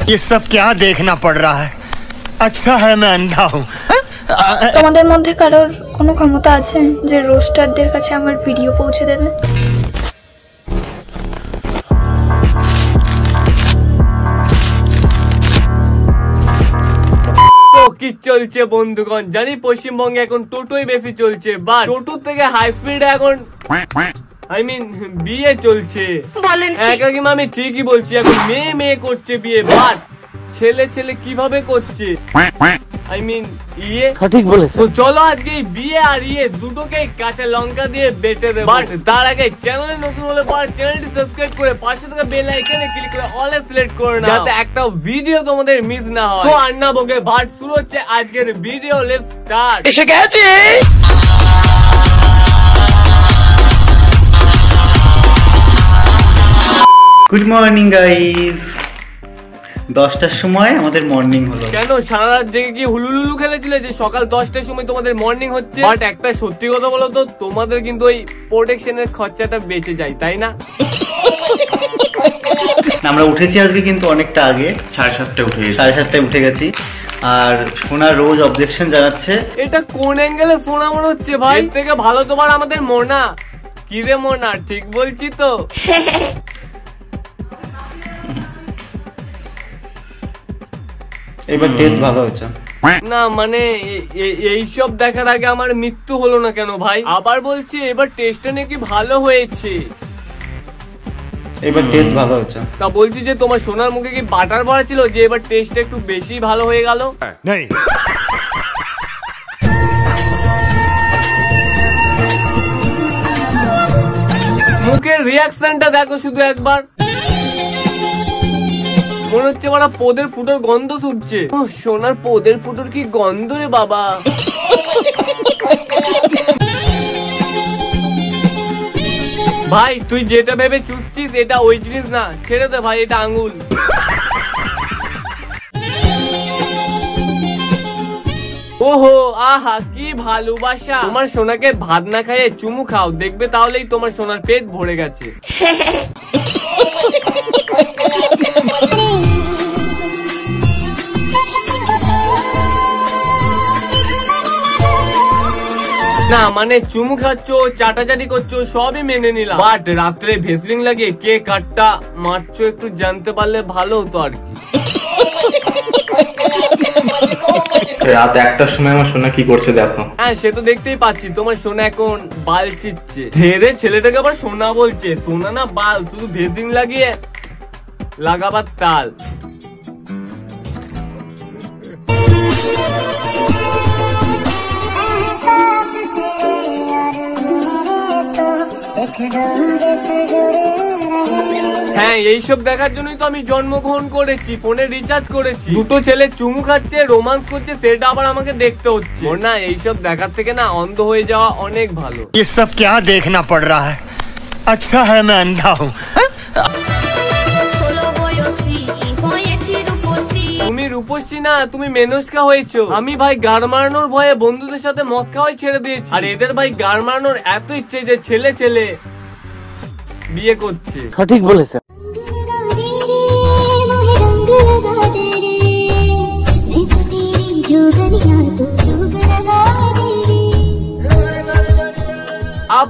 ये सब क्या देखना पड़ रहा है? अच्छा है मैं अंधा हूँ। তোমাদের মধ্যে কারোর কোনো ক্ষমতা আছে যে রোস্টারদের কাছে আমার ভিডিও পৌঁছে দেবে? কি চলছে বন্ধুগণ, জানি পশ্চিমবঙ্গে এখন টোটোই বেশি চলছে, বাট টোটো থেকে হাই স্পিড এখন বিয়ে চলছে। একাকিমা আমি ঠিকই বলছি, এখন মেয়ে করছে বিয়ে, বাট ছেলে কিভাবে করছে ইয়ে সঠিক বলেছে। তো চলো আজকে এই বিয়ে আর ইয়ে দুটোকে কাঁচা লঙ্কা দিয়ে বেটে দেব। বাট তার আগে চ্যানেলে নতুন হলে পর চ্যানেলটি সাবস্ক্রাইব করে পাশে থাকা বেল আইকনে ক্লিক করে অলে সিলেক্ট করে নাও, যাতে একটা ভিডিও তোমাদের মিস না হয়। তো আর না বকে বাট শুরু হচ্ছে আজকের ভিডিও। Let's start. এসে গেছে। Good morning guys. 10টার সময় আমাদের মর্নিং হলো। কেন সারা রাত জেগে কি হুলুলুলু খেলেছিলে যে সকাল 10টার সময় তোমাদের মর্নিং হচ্ছে? বাট একটা সত্যি কথা বলো তো, তোমাদের কিন্তু ওই প্রোটেকশনের খরচাটা বেঁচে যায়, তাই না? আমরা উঠেছি আজকে কিন্তু অনেকটা আগে, 7:30 উঠে গেছি। আর সোনা রোজ অবজেকশন জানাচ্ছে। এটা কোন অ্যাঙ্গেলে সোনা মনে হচ্ছে ভাই? এর থেকে ভালো তোমার আমাদের মোনা। কি রে মোনা, ঠিক বলছি তো? এবার টেস্ট ভালো হচ্ছে না, মানে এইসব দেখার আগে আমার মৃত্যু হলো না কেন ভাই? আবার বলছি এবার টেস্টটা নাকি ভালো হয়েছে। এবার টেস্ট ভালো হচ্ছে। তা বলছি যে তোমার সোনার মুখে কি বাটার ভরা ছিল যে এবার টেস্টটা একটু বেশি ভালো হয়ে গেল? মুখের রিয়াকশনটা দেখো শুধু একবার, মনে হচ্ছে ওরা পোদের ফুটোর গন্ধ ছুটছে। সোনার পোদের ফুটোর কি গন্ধ রে বাবা। ভাই তুই যেটা ভেবে চুষছিস এটা ওই জিনিস না, ছেড়ে দে ভাই, এটা আঙ্গুল। ওহো আহা কি ভালোবাসা। তোমার সোনাকে ভাত না খাইয়ে চুমু খাও, দেখবে তাহলেই তোমার সোনার পেট ভরে গেছে। না মানে চুমু খাচ্ছ, চাটাচাটি করছো, সবই মেনে নিলাম, বাট রাত্রে ভেসলিন লাগিয়ে কে কাটটা মারছো একটু জানতে পারলে ভালো হতো আর কি। রাত 1টার সময় আমার সোনা কি করছে দেখো। হ্যাঁ সে তো দেখতেই পাচ্ছি, তোমার সোনা এখন বাল চিচ্ছে। ধেরে ছেলেটাকে আবার সোনা বলছে, সোনা না বাল, শুধু ভেসলিন লাগিয়ে লাগাবার তাল। হ্যাঁ এইসব দেখার জন্যই তো আমি জন্মগ্রহণ করেছি, ফোনে রিচার্জ করেছি। দুটো ছেলে চুমু খাচ্ছে, রোমান্স করছে, সেটা আবার আমাকে দেখতে হচ্ছে না। এইসব দেখার থেকে না অন্ধ হয়ে যাওয়া অনেক ভালো। ये सब क्या देखना पड़ रहा है? अच्छा है मैं अंधा हूँ। তুমি রূপসী না, তুমি মেনস্কা হয়েছো। আমি ভাই গাড় মারানোর ভয়ে বন্ধুদের সাথে মদ খাওয়াই ছেড়ে দিয়েছি। আর এদের ভাই গাড় মারানোর এত ইচ্ছে যে ছেলে বিয়ে করছে। সঠিক বলেছে।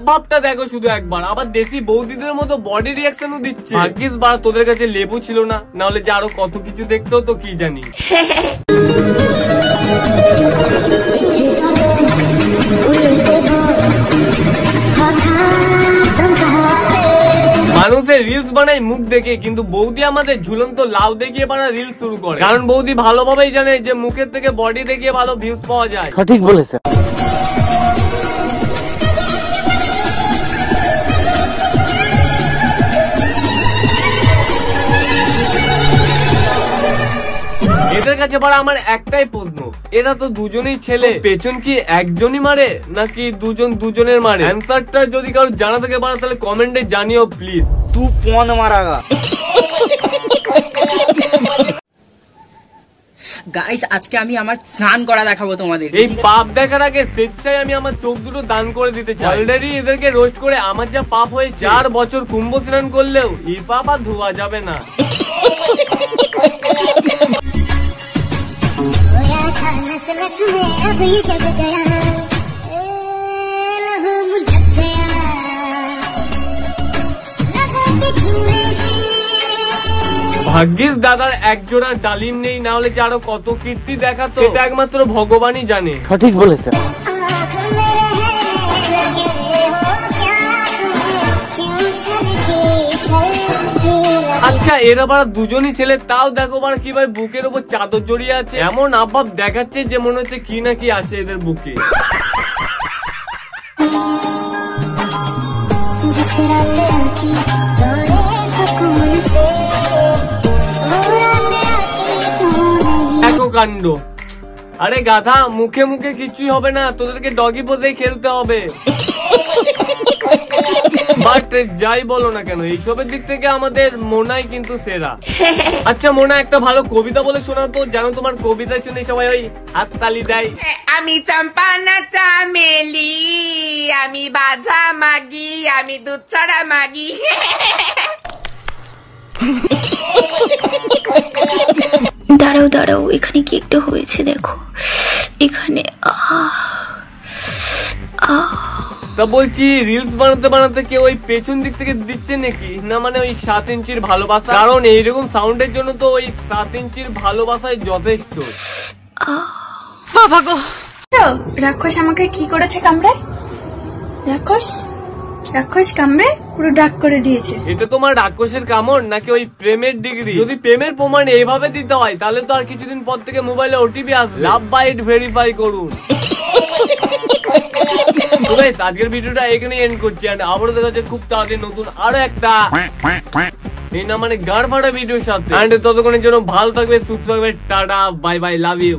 ভাবটা দেখো শুধু একবার, আবার দেশি বৌদিদের মতো বডি রিয়াকশনও দিচ্ছে। ভাগ্যিস বার তোদের কাছে লেবু ছিল না, না হলে যে আরো কত কিছু দেখতো তো কি জানি। মানুষের রিলস বানায় মুখ দেখে, কিন্তু বৌদি আমাদের ঝুলন্ত লাউ দেখিয়ে বানা রিলস শুরু করে। কারণ বৌদি ভালোভাবেই জানে যে মুখের থেকে বডি দেখিয়ে ভালো ভিউজ পাওয়া যায়। সঠিক বলেছে। এদের কাছে পড়া আমার একটাই প্রশ্ন, এরা তো দুজনেই ছেলে, পেছন কি একজনই মারে নাকি দুজনের মারে? অ্যান্সারটা যদি কারো জানা থাকে পারে তাহলে কমেন্টে জানিও প্লিজ। तू कौन मारागा? গাইস আজকে আমি আমার স্নান করা দেখাবো তোমাদের। এই পাপ দেখার আগে স্বেচ্ছায় আমি আমার চোখ দুটো দান করে দিতে চাই। অলরেডি এদেরকে রোস্ট করে আমার যা পাপ হয়েছে, 4 বছর কুম্ভ স্নান করলেও এই পাপ আর ধোয়া যাবে না। नस नस में अब ये जग गया लहू मुझक गया लगा के छूने ভাগ্যিস দাদার একজোড়া ডালিম নেই, না হলে যে আরো কত কীর্তি দেখাতো সেটা একমাত্র ভগবানই জানে। সঠিক বলেছে। आँख में रहने लगे हो क्या तुम क्यों छलके আচ্ছা এরা বারা দুজনই ছেলে, তাও দেখো বারা কিভাবে বুকের উপর চাদর জড়িয়ে আছে, এমন আভাব দেখাচ্ছে যে মনে হচ্ছে কি না কি আছে এদের বুকে। जिसराते आँखी सोने सुकून से वो रातें आती क्यों नहीं দেখো কাণ্ড। আরে গাধা, মুখে মুখে কিছুই হবে না, তোদেরকে ডগি পোজেই খেলতে হবে। বাট যাই বলো না কেন, এইসবের দিক থেকে আমাদের মোনাই কিন্তু সেরা। আচ্ছা মোনা, একটা ভালো কবিতা বলে শোনাও তো, যেন তোমার কবিতা শুনে সবাই ওই হাততালি দেয়। আমি চম্পা না চামেলি, আমি বাজা মাগি, আমি দুধ ছাড়া মাগি। দাঁড়াও দাঁড়াও, এখানে কি একটা হয়েছে দেখো, এখানে তা বলছি রিলস বানাতে বানাতে কেউ ওই পেছন দিক থেকে দিচ্ছে নাকি? না মানে ওই 7 ইঞ্চির ভালোবাসা, কারণ এইরকম সাউন্ডের জন্য তো ওই 7 ইঞ্চির ভালোবাসায় যথেষ্ট। বাবা গো, রাক্ষস আমাকে কি করেছে কামড়ে? রাক্ষস রাক্ষস কামড়ে পুরো ডাক করে দিয়েছে। এটা তোমার রাক্ষসের কামড় নাকি ওই প্রেমের ডিগ্রি? যদি প্রেমের প্রমাণ এইভাবে দিতে হয় তাহলে তো আর কিছুদিন পর থেকে মোবাইলে ওটিপি আসবে, লাভ বাইট ভেরিফাই করুন। তো গাইস আজকের ভিডিওটা এখানে এন্ড করছি, এন্ড আবারও দেখা যাচ্ছে খুব তাড়াতাড়ি নতুন আরো একটা এই না মানে গাড় ফাটা ভিডিওর সাথে। এন্ড ততক্ষণের জন্য ভালো থাকবে, সুস্থ থাকবে, tata bye bye, love you.